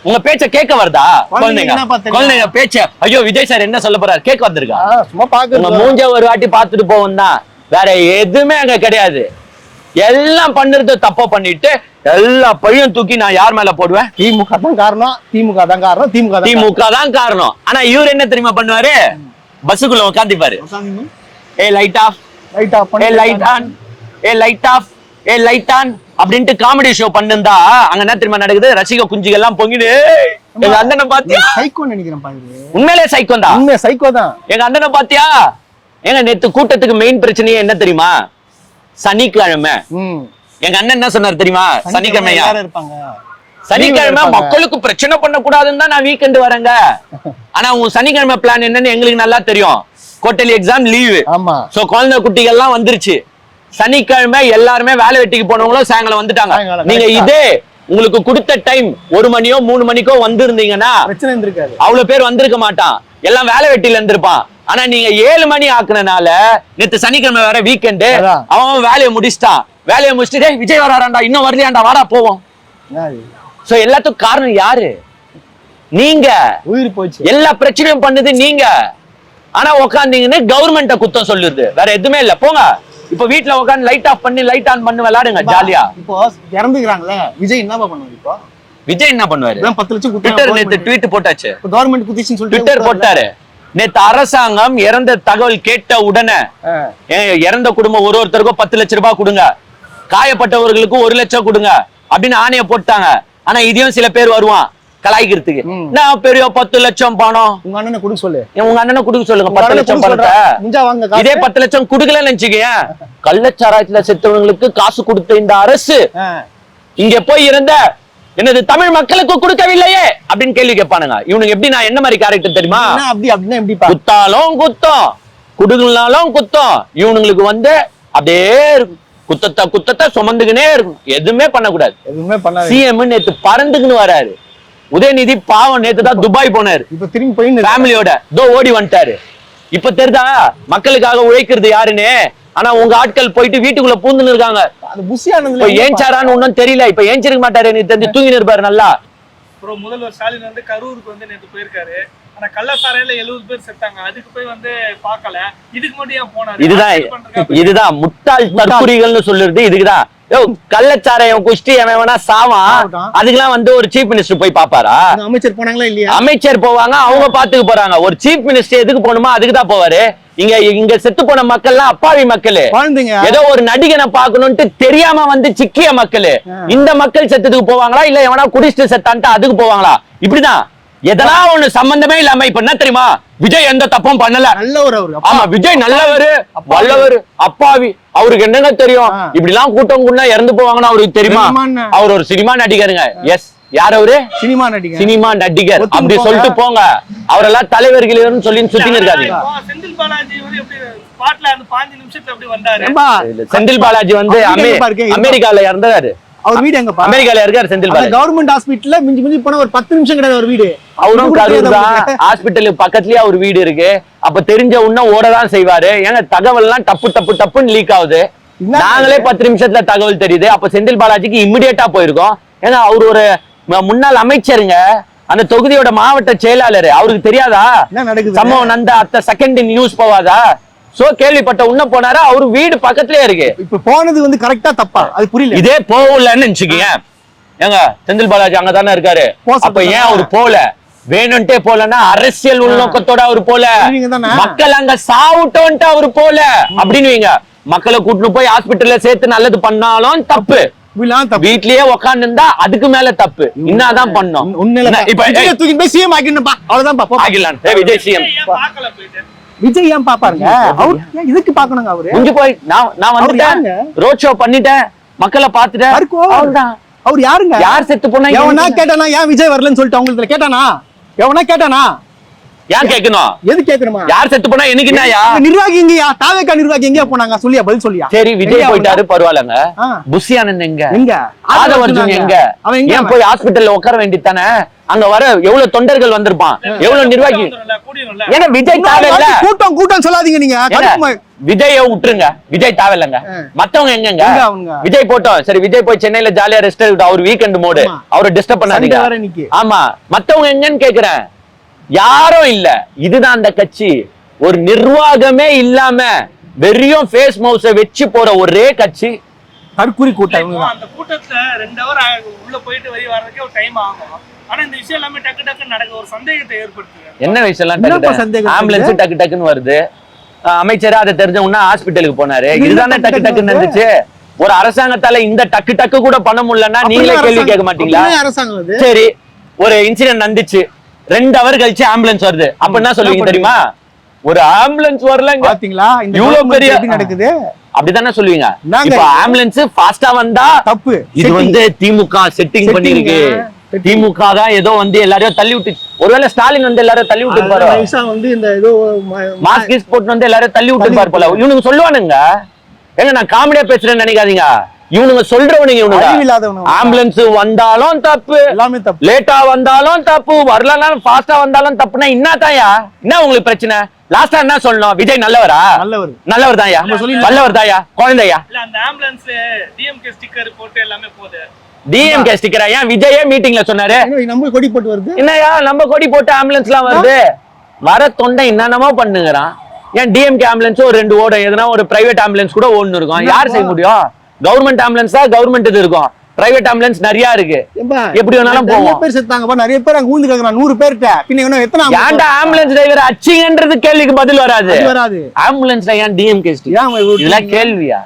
உங்க பேச்ச கேட்க வருதா? குழந்தைங்க பேச்ச, ஐயோ விஜய் சார் என்ன சொல்ல போறாரு கேட்க வந்திருக்கா? உங்க மூஞ்ச ஒரு வாட்டி பார்த்துட்டு போவோம் தான், வேற எதுவுமே அங்க கிடையாது. எல்லாம் பண்ணுறது தப்ப பண்ணிட்டு எல்லா பழியும் தூக்கி நான் யார் மேல போடுவேன்? திமுக தான் காரணம், திமுக தான் காரணம், திமுக தான் காரணம். ஆனா இவர் என்ன தெரியுமா பண்ணுவாரு? பஸ்ஸுக்குள்ள உட்காந்துப்பாரு. ஏ லைட் ஆஃப், ஏ லைட் ஆன், ஏ லைட் ஆஃப், ஏ லைட் ஆன் அப்படின்ட்டு காமெடி ஷோ பண்ணிருந்தா அங்க என்ன தெரியுமா நடக்குது? ரசிக குஞ்சுகள் எல்லாம் பொங்கிடு. எங்க அண்ணனை பாத்தியா? சைக்கோ நினைக்கிறேன் பாரு. உண்மையிலே சைக்கோ தான், உண்மையா சைக்கோ தான். எங்க அண்ணனை பாத்தியா? எங்க நேத்து கூட்டத்துக்கு மெயின் பிரச்சனையே என்ன தெரியுமா? சனிக்கிழமை. எங்க அண்ணன் என்ன சொன்னார் தெரியுமா? சனிக்கிழமையா இருப்பாங்க, சனிக்கிழமை மக்களுக்கு பிரச்சனை பண்ண கூடாதுன்னு தான் நான் வீக்கெண்ட் வரேங்க. ஆனா உங்க சனிக்கிழமை பிளான் என்னன்னு எங்களுக்கு நல்லா தெரியும். Quarterly exam leave. சோ குழந்தை குட்டிகள் எல்லாம் வந்துருச்சு. சனிக்கிழமை எல்லாருமே வேலை வெட்டிக்கு போனவங்களும் சாயங்காலம் வந்துட்டாங்க. நீங்க இதே உங்களுக்கு கொடுத்த டைம் 1 மணியோ 3 மணிக்கோ வந்திருந்தீங்கன்னா பிரச்சனை இருந்திருக்காது. அவ்வளவு பேர் வந்திருக்க மாட்டான், எல்லாம் வேலை வெட்டில இருந்திருப்பான். ஆனா நீங்க 7 மணி ஆக்குனனால நேத்து சனிக்கிழமை வேற வீக்கெண்ட், அவன் வேலையை முடிச்சிட்டான். வேலையை முடிச்சுட்டு விஜய் வரான்டா, இன்னும் வரலையாண்டா, வாடா போவோம். சோ எல்லாத்துக்கும் காரணம் யாரு? நீங்க. உயிர் போச்சு. எல்லா பிரச்சனையும் பண்ணுது நீங்க. ஆனா உட்காந்தீங்கன்னு கவர்மெண்ட்ட குத்தம் சொல்லுது, வேற எதுவுமே இல்ல. போங்க இப்ப வீட்டுல உட்காந்து லைட் ஆஃப் பண்ணி லைட் ஆன் பண்ணி விளையாடுங்க ஜாலியா. இப்போ இறந்துக்கிறாங்களே, விஜய் என்ன பண்ணுவாரு? இப்போ விஜய் என்ன பண்ணுவாரு? 10 லட்சம் ட்விட்டர் நேத்து ட்வீட் போட்டாச்சு. கவர்மெண்ட் குதிச்சுன்னு சொல்லிட்டு ட்விட்டர் போட்டாரு. நேத்து அரசாங்கம் இறந்த தகவல் கேட்ட உடனே இறந்த குடும்பம் ஒருத்தருக்கும் 10 லட்சம் ரூபாய் கொடுங்க, காயப்பட்டவர்களுக்கு 1 லட்சம் கொடுங்க அப்படின்னு ஆணைய போட்டாங்க. ஆனா இதையும் சில பேர் வருவான் கலாய்க்கிறதுக்கு. நான் பெரிய 10 லட்சம் பணம் உங்க அண்ணனை கொடுக்க சொல்லு, உங்க அண்ணனை கொடுக்க சொல்லுங்க 10 லட்சம் பணத்தை. இதே 10 லட்சம் கொடுக்கலன்னு நினைச்சுக்கீங்க, கள்ளச்சாராயத்துல செத்தவங்களுக்கு காசு கொடுத்த இந்த அரசு இங்க போய் இருந்த என்னது தமிழ் மக்களுக்கு கொடுக்கவில்லையே அப்படின்னு கேள்வி கேட்பானுங்க. இவனுக்கு எப்படி, நான் என்ன மாதிரி கேரக்டர் தெரியுமா? குத்தாலும் குத்தம், குடுக்கலாலும் குத்தம். இவனுங்களுக்கு வந்து அப்படியே குத்தத்தை சுமந்துக்குனே இருக்கும், எதுவுமே பண்ணக்கூடாது. சிஎம் நேத்து பறந்துக்குன்னு வராரு. உதயநிதி பாவம் நேத்து தான் துபாய் போனாரு, இப்ப திரும்பி போய் ஃபேமிலியோட ஓடி வந்துட்டாரு. இப்ப தெரிதா மக்களுக்காக உழைக்கிறது யாருன்னு? ஆனா உங்க ஆட்கள் போயிட்டு வீட்டுக்குள்ள பூந்துன்னு இருக்காங்க. ஏஞ்சாரான்னு ஒன்னும் தெரியல. இப்ப ஏஞ்சிருக்க மாட்டாரு, நீ தெரிஞ்சு தூங்கின்னு இருப்பாரு நல்லா. முதல்வர் ஸ்டாலின் வந்து கரூருக்கு வந்து நேற்று போயிருக்காரு. ஆனா கள்ளச்சாராயில 70 பேர் செத்தாங்க, அதுக்கு போய் வந்து பார்க்கல. இதுக்கு மட்டும் ஏன் போனாரு? இதுதான் முட்டாள் தற்குறிகள்னு சொல்லுறது. இதுக்குதான் கள்ளச்சாராயம் குஷ்டி வேணா சாவான், அதுக்கெல்லாம் வந்து ஒரு சீஃப் மினிஸ்டர் போய் பாப்பாரா? அமைச்சர் போனாங்களா இல்லையா? அமைச்சர் போவாங்க, அவங்க பாத்துக்கு போறாங்க. ஒரு சீஃப் மினிஸ்டர் எதுக்கு போகணுமா அதுக்குதான் போவாரு. இங்க செத்து போன மக்கள் எல்லாம் அப்பாவி மக்கள், ஏதோ ஒரு நடிகனை பாக்கணும்னு தெரியாம வந்து சிக்கிய மக்கள். இந்த மக்கள் செத்துக்கு போவாங்களா இல்ல எவனா குடிச்சிட்டு செத்தான்ட்டு அதுக்கு போவாங்களா? இப்படிதான் எதனா ஒண்ணு சம்பந்தமே இல்லாம இப்ப என்ன தெரியுமா, விஜய் எந்த தப்பும் பண்ணல. நல்லவர் அவரு. ஆமா, விஜய் நல்லவரு, வல்லவர், அப்பாவி. அவருக்கு என்னங்க தெரியும்? இப்படி எல்லாம் கூட்டம் கூடனா இறந்து போவாங்கன்னு அவருக்கு தெரியுமா? அவர் ஒரு சினிமா நடிகருங்க. எஸ், யார் அவரு? சினிமா நடிகர். சினிமா நடிகர் அப்படி சொல்லிட்டு போங்க. அவரெல்லாம் தலைவர்கள் சொல்லி சுத்தின்னு இருக்காதீங்க. செந்தில் பாலாஜி வந்து எப்படி ஸ்பாட்ல அந்த 5 நிமிஷத்துல அப்படி வந்தாரு. செந்தில் பாலாஜி வந்து அமெரிக்கால இறந்தாரு. அவர் வீடு எங்க? அமெரிக்கால இருக்காரு செந்தில் பாலாஜி. கவர்மெண்ட் ஹாஸ்பிடல்ல மிஞ்சி மிஞ்சி போனா ஒரு 10 நிமிஷம் கிடையாது அவர் வீடு. அவரும் கரூர் தான். ஹாஸ்பிட்டலுக்கு பக்கத்துலயே அவர் வீடு இருக்கு. அப்ப தெரிஞ்ச உடனே ஓடதான் செய்வாரு. ஏங்க தகவல் எல்லாம் டப்புன்னு லீக் ஆகுது. நாங்களே 10 நிமிஷத்துல தகவல் தெரியுது. அப்ப செந்தில் பாலாஜிக்கு இமிடியேட்டா போயிருக்கோம். ஏன்னா அவர் ஒரு முன்னாள் அமைச்சருங்க, அந்த தொகுதியோட மாவட்ட செயலாளர். அவருக்கு தெரியாதா சம்பவம் நந்த அத்த செகண்ட் நியூஸ் போவாதா? சோ கேள்விப்பட்ட உன்ன போனாரா? அவரு வீடு பக்கத்துலயே இருக்கு. இப்ப போனது வந்து கரெக்டா தப்பா அது புரியல. இதே போகலன்னு நினைச்சுக்கீங்க. ஏங்க செந்தில் பாலாஜி அங்கதானே இருக்காரு. அப்ப ஏன் அவரு போல? வேணும்ட்டே போலன்னா அரசியல் உள்நோக்கத்தோட அவரு போல. மக்கள் அங்க சாவுட்டோன்ட்டு அவரு போல அப்படின்னு வைங்க. மக்களை கூட்டிட்டு போய் ஹாஸ்பிட்டல்ல சேர்த்து நல்லது பண்ணாலும் தப்பு. வீட்லயே உட்கார்ந்து இருந்தா அதுக்கு மேல தப்பு. என்னதான் பண்ணோம்? விஜய் சிஎம் விஜய் ஏன் பாப்பாருங்க? அவரு இதுக்கு பாக்கணுங்க. அவரு இங்க போய் நான் வந்துட்டேன், ரோட் ஷோ பண்ணிட்டேன், மக்களை பாத்துட்டேன். அவர் யாருங்க? யார் செத்து போனா? எவனா கேட்டானா ஏன் விஜய் வரலன்னு சொல்லிட்டு அவங்களுக்கு கேட்டானா? எவனா கேட்டானா? ஏன் கேட்கணும்? எது கேட்கணுமா? யார் செத்து போனா எனக்கு என்னயா? நிர்வாகி எங்கயா? தாவேகா நிர்வாகி எங்க போனாங்க? சொல்லியா, பதில் சொல்லியா. சரி, விஜய் போயிட்டாரு, பரவாயில்லங்க. புஷி ஆனந்த் எங்க? ஆதவர்ஜுன் எங்க? ஏன் போய் ஹாஸ்பிட்டல்ல உட்கார வேண்டியதானே? அங்க வர எவ்வளவு தொண்டர்கள் வந்திருப்பான், எவ்வளவு நிர்வாகி. ஏன்னா விஜய் தேவையில்ல. கூட்டம் சொல்லாதீங்க நீங்க. விஜய விட்டுருங்க, விஜய் தேவையில்லைங்க. மத்தவங்க எங்கங்க? விஜய் போட்டோம், சரி விஜய் போய் சென்னையில ஜாலியா ரெஸ்ட் எடுக்கட்டும். அவர் வீக்கெண்ட் மோடு, அவரை டிஸ்டர்ப் பண்ணாதீங்க. ஆமா, மத்தவங்க எங்கன்னு கேக்குறேன். யாரும் இல்ல. இதுதான் அந்த கட்சி. ஒரு நிர்வாகமே இல்லாம வெறியும் ஃபேஸ் மவுஸ வச்சு போற ஒரே கட்சி தற்குறி கூட்டம். அந்த கூட்டத்துல 2 ஹவர் உள்ள போயிட்டு வெளிய வரதுக்கே ஒரு டைம் ஆகும். ஆனா இந்த விஷயம் எல்லாமே டக்கு நடக்க ஒரு சந்தேகத்தை ஏற்படுத்துது. என்ன விஷயம் எல்லாம்? ஆம்புலன்ஸ் டக்குன்னு வருது. அமைச்சரா அதை தெரிஞ்ச உடனே ஹாஸ்பிட்டலுக்கு போனாரு. இதுதானே டக்குன்னு இருந்துச்சு. ஒரு அரசாங்கத்தால இந்த டக்கு கூட பண்ண முடியலன்னா நீங்களே கேள்வி கேட்க மாட்டீங்களா? சரி, ஒரு இன்சிடென்ட் நடந்துச்சு, 2 ஹவர் கழிச்சு ஆம்புலன்ஸ் வருது. அப்ப என்ன சொல்லுவீங்க தெரியுமா? ஒரு ஆம்புலன்ஸ் வரலங்க, பாத்தீங்களா இவ்வளவு பெரிய நடக்குது அப்படிதானே சொல்லுவீங்க. இப்ப ஆம்புலன்ஸ் ஃபாஸ்டா வந்தா தப்பு. இது வந்து திமுக செட்டிங் பண்ணிருக்கு. திமுக தான் ஏதோ வந்து எல்லாரையும் தள்ளி விட்டு, ஒருவேளை ஸ்டாலின் வந்து எல்லாரும் தள்ளி விட்டு பாரு, வந்து இந்த ஏதோ மாஸ்க் போட்டு வந்து எல்லாரும் தள்ளி விட்டு பாரு போல. இவனுங்க சொல்லுவானுங்க. ஏங்க நான் காமெடியா பேசுறேன்னு நினைக்காதீங்க. இவனுங்க சொல்றவனுங்க. இவனுங்க ஆம்புலன்ஸ் வந்தாலும் தப்பு, எல்லாமே தப்பு. லேட்டா வந்தாலும் தப்பு, வரலனாலும் ஃபாஸ்டா வந்தாலும் தப்புனா என்னதாயா? என்ன உங்களுக்கு பிரச்சனை? லாஸ்டா என்ன சொல்லணும்? விஜய் நல்லவரா? நல்லவர் தான்யா, நல்லவர் தான்யா, குழந்தையா. இல்ல அந்த ஆம்புலன்ஸ் டிஎம்கே ஸ்டிக்கர் போட்டு எல்லாமே போகுது. டிஎம்கே ஸ்டிக்கரா? ஏன் விஜயே மீட்டிங்ல சொன்னாரு நம்ம கொடி போட்டு வருது. என்னயா நம்ம கொடி போட்டு ஆம்புலன்ஸ் எல்லாம் வருது? வர தொண்டை என்னென்னமோ பண்ணுங்கிறான். ஏன் டிஎம்கே ஆம்புலன்ஸ் ஒரு 2 ஓடும், எதனா ஒரு பிரைவேட் ஆம்புலன்ஸ் கூட ஒண்ணு இருக்கும். யார் செய்ய முடியும்? கவர்மெண்ட் ஆம்புலன்ஸ் தான் கவர்மெண்ட் இது இருக்கும். பிரைவேட் ஆம்புலன்ஸ் நிறைய இருக்கு, எப்படி வேணாலும் போவோம். நிறைய பேர் செத்தாங்கப்பா, நிறைய பேர் அங்க ஊந்து கேக்குறாங்க 100 பேர்ட்ட. பின்ன என்ன எத்தனை ஏன்டா ஆம்புலன்ஸ் டிரைவர் அச்சிங்கன்றது கேள்விக்கு பதில் வராது. ஆம்புலன்ஸ்ல ஏன் டிஎம்கே? இதெல்லாம் கேள்வியா?